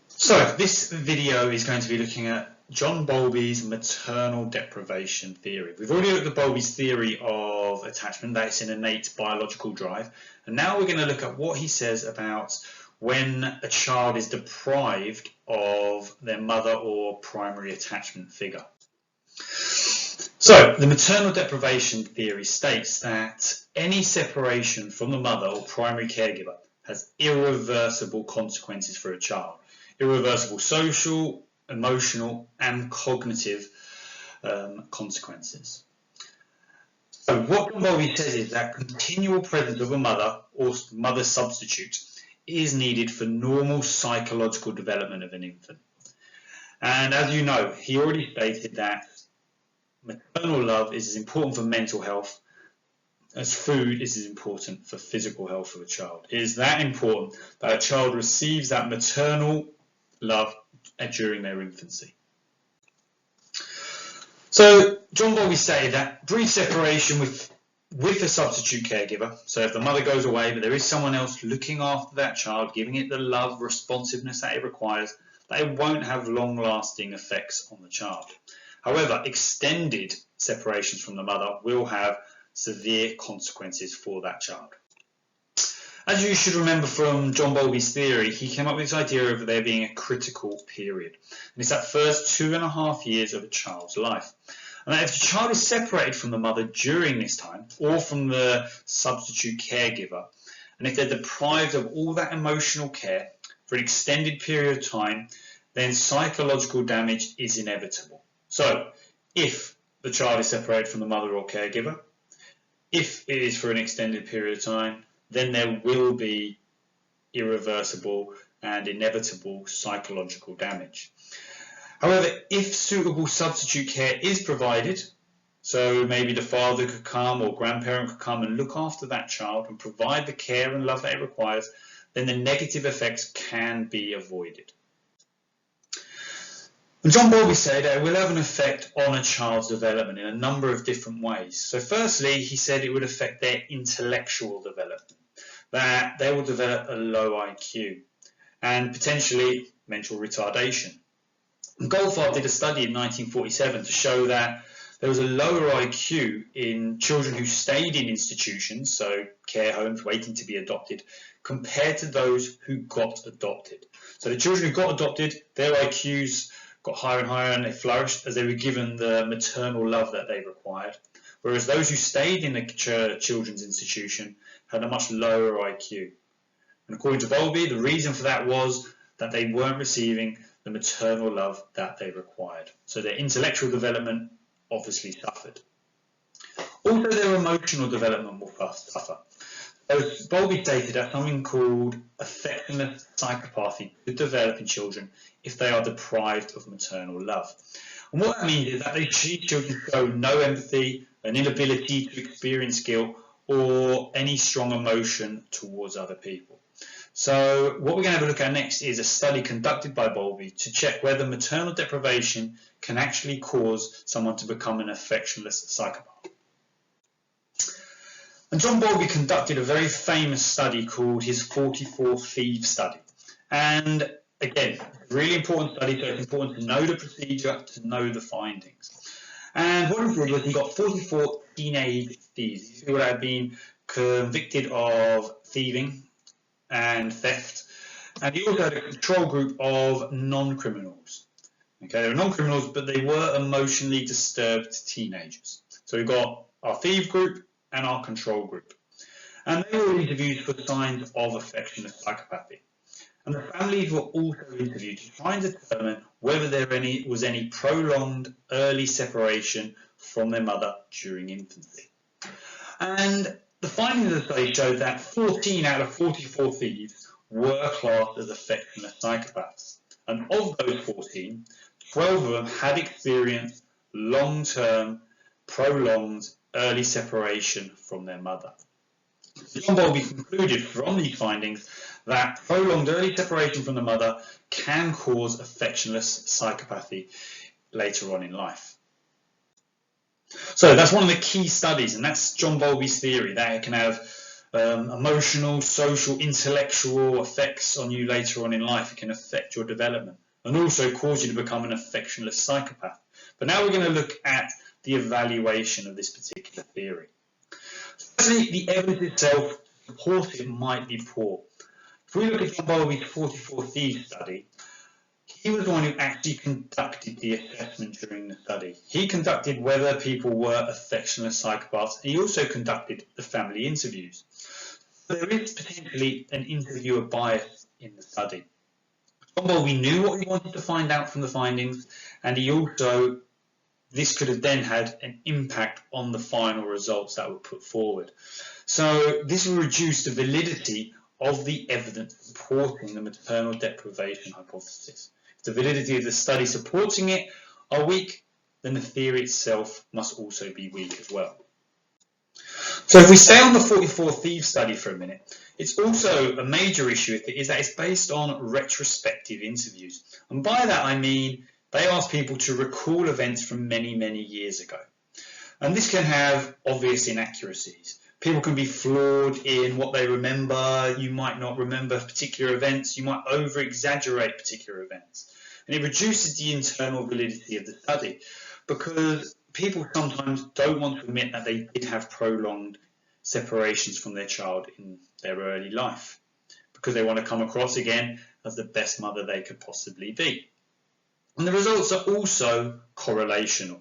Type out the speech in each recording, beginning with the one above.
So this video is going to be looking at John Bowlby's maternal deprivation theory. We've already looked at Bowlby's theory of attachment, that it's an innate biological drive, and now we're going to look at what he says about when a child is deprived of their mother or primary attachment figure. So the maternal deprivation theory states that any separation from the mother or primary caregiver has irreversible consequences for a child. Irreversible social, emotional and cognitive consequences. So what Bowlby says is that continual presence of a mother or mother substitute is needed for normal psychological development of an infant. And as you know, he already stated that maternal love is as important for mental health as food is as important for physical health of a child. It is that important that a child receives that maternal love during their infancy. So John Bowlby stated that brief separation with a substitute caregiver, so if the mother goes away but there is someone else looking after that child, giving it the love, responsiveness that it requires, that it won't have long-lasting effects on the child. However, extended separations from the mother will have severe consequences for that child. As you should remember from John Bowlby's theory, he came up with this idea of there being a critical period. And it's that first 2.5 years of a child's life. And that if the child is separated from the mother during this time, or from the substitute caregiver, and if they're deprived of all that emotional care for an extended period of time, then psychological damage is inevitable. So, if the child is separated from the mother or caregiver, if it is for an extended period of time, then there will be irreversible and inevitable psychological damage. However, if suitable substitute care is provided, so maybe the father could come or grandparent could come and look after that child and provide the care and love that it requires, then the negative effects can be avoided. And John Bowlby said that it will have an effect on a child's development in a number of different ways. So firstly, he said it would affect their intellectual development, that they will develop a low IQ and potentially mental retardation. And Goldfarb did a study in 1947 to show that there was a lower IQ in children who stayed in institutions, so care homes waiting to be adopted, compared to those who got adopted. So the children who got adopted, their IQs got higher and higher and they flourished as they were given the maternal love that they required. Whereas those who stayed in the children's institution had a much lower IQ. And according to Bowlby, the reason for that was that they weren't receiving the maternal love that they required. So their intellectual development obviously suffered. Also, their emotional development will suffer. So Bowlby stated that something called affectionless psychopathy could develop in children if they are deprived of maternal love. And what that means is that these children show no empathy, an inability to experience guilt, or any strong emotion towards other people. So what we're going to have a look at next is a study conducted by Bowlby to check whether maternal deprivation can actually cause someone to become an affectionless psychopath. And John Bowlby conducted a very famous study called his 44 Thieves study. And again, really important study, so it's important to know the procedure, to know the findings. And what he did was he got 44 teenage thieves who had been convicted of thieving and theft, and he also had a control group of non-criminals. Okay, they were non-criminals, but they were emotionally disturbed teenagers. So we've got our thief group and our control group, and they were interviewed for signs of affectionless psychopathy. And the families were also interviewed to try and determine whether there was any prolonged early separation from their mother during infancy. And the findings of the study showed that 14 out of 44 thieves were classed as affectionless psychopaths. And of those 14, 12 of them had experienced long-term, prolonged early separation from their mother. John Bowlby concluded from these findings that prolonged early separation from the mother can cause affectionless psychopathy later on in life. So that's one of the key studies, and that's John Bowlby's theory, that it can have emotional, social, intellectual effects on you later on in life. It can affect your development and also cause you to become an affectionless psychopath. But now we're going to look at the evaluation of this particular theory. Firstly, the evidence itself supports it might be poor. If we look at John Bowlby's 44 Thieves study, he was the one who actually conducted the assessment during the study. He conducted whether people were affectionless psychopaths. He also conducted the family interviews. There is potentially an interviewer bias in the study. John Bowlby knew what he wanted to find out from the findings, and this could have then had an impact on the final results that were put forward. So this will reduce the validity of the evidence supporting the maternal deprivation hypothesis. If the validity of the study supporting it are weak, then the theory itself must also be weak as well. So if we stay on the 44 Thieves study for a minute, it's also a major issue with it is that it's based on retrospective interviews. And by that I mean they ask people to recall events from many, many years ago. And this can have obvious inaccuracies. People can be flawed in what they remember. You might not remember particular events. You might over-exaggerate particular events. And it reduces the internal validity of the study because people sometimes don't want to admit that they did have prolonged separations from their child in their early life because they want to come across again as the best mother they could possibly be. And the results are also correlational.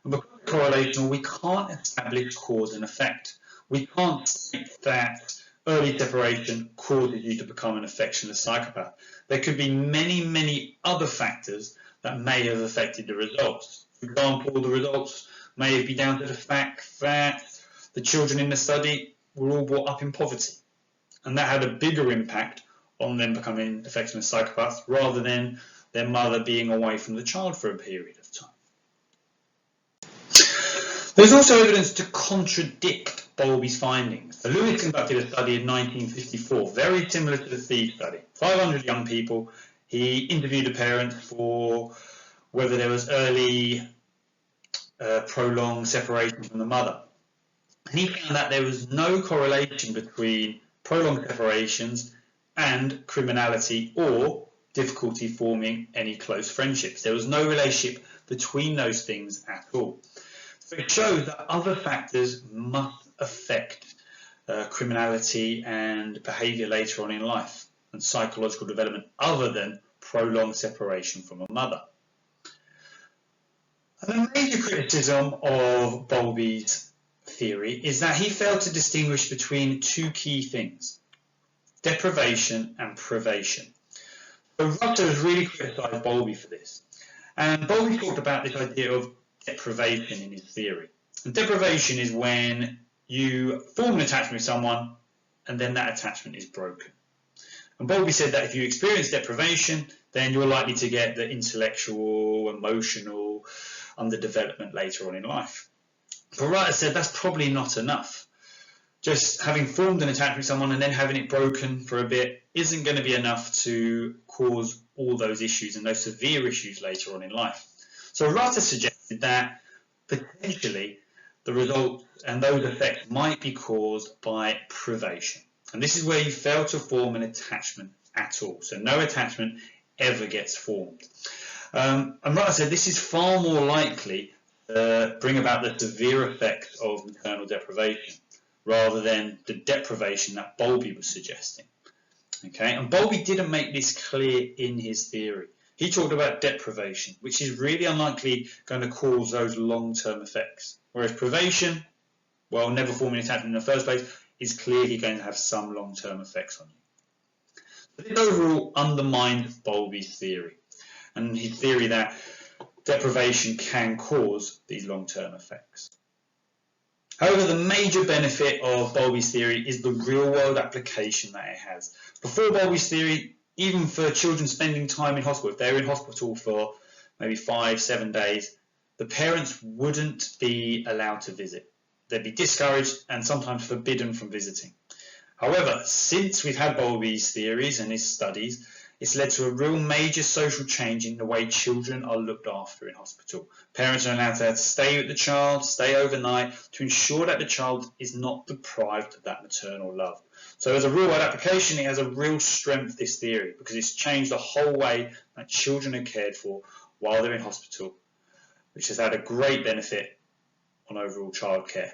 And because correlational, we can't establish cause and effect. We can't state that early separation causes you to become an affectionless psychopath. There could be many, many other factors that may have affected the results. For example, the results may be down to the fact that the children in the study were all brought up in poverty. And that had a bigger impact on them becoming affectionless psychopaths rather than their mother being away from the child for a period of time. There's also evidence to contradict Bowlby's findings. So Lewis conducted a study in 1954, very similar to the Thieves study. 500 young people. He interviewed the parents for whether there was early prolonged separation from the mother. And he found that there was no correlation between prolonged separations and criminality or difficulty forming any close friendships. There was no relationship between those things at all. So it shows that other factors must affect criminality and behaviour later on in life and psychological development other than prolonged separation from a mother. And a major criticism of Bowlby's theory is that he failed to distinguish between two key things, deprivation and privation. So Rutter has really criticised Bowlby for this. And Bowlby talked about this idea of deprivation in his theory. And deprivation is when you form an attachment with someone and then that attachment is broken. And Bowlby said that if you experience deprivation, then you're likely to get the intellectual, emotional underdevelopment later on in life. But Rutter said that's probably not enough. Just having formed an attachment with someone and then having it broken for a bit isn't going to be enough to cause all those issues and those severe issues later on in life. So Rutter suggested that potentially the result and those effects might be caused by privation. And this is where you fail to form an attachment at all. So no attachment ever gets formed. And Rutter said this is far more likely to bring about the severe effects of maternal deprivation rather than the deprivation that Bowlby was suggesting. Okay, and Bowlby didn't make this clear in his theory. He talked about deprivation, which is really unlikely going to cause those long-term effects. Whereas privation, well, never forming an attachment in the first place, is clearly going to have some long-term effects on you. So this overall undermined Bowlby's theory, and his theory that deprivation can cause these long-term effects. However, the major benefit of Bowlby's theory is the real-world application that it has. Before Bowlby's theory, even for children spending time in hospital, if they're in hospital for maybe 5-7 days, the parents wouldn't be allowed to visit. They'd be discouraged and sometimes forbidden from visiting. However, since we've had Bowlby's theories and his studies, It's led to a real major social change in the way children are looked after in hospital. Parents are allowed to stay with the child, stay overnight, to ensure that the child is not deprived of that maternal love. So as a real-world application, it has a real strength, this theory, because it's changed the whole way that children are cared for while they're in hospital, which has had a great benefit on overall childcare.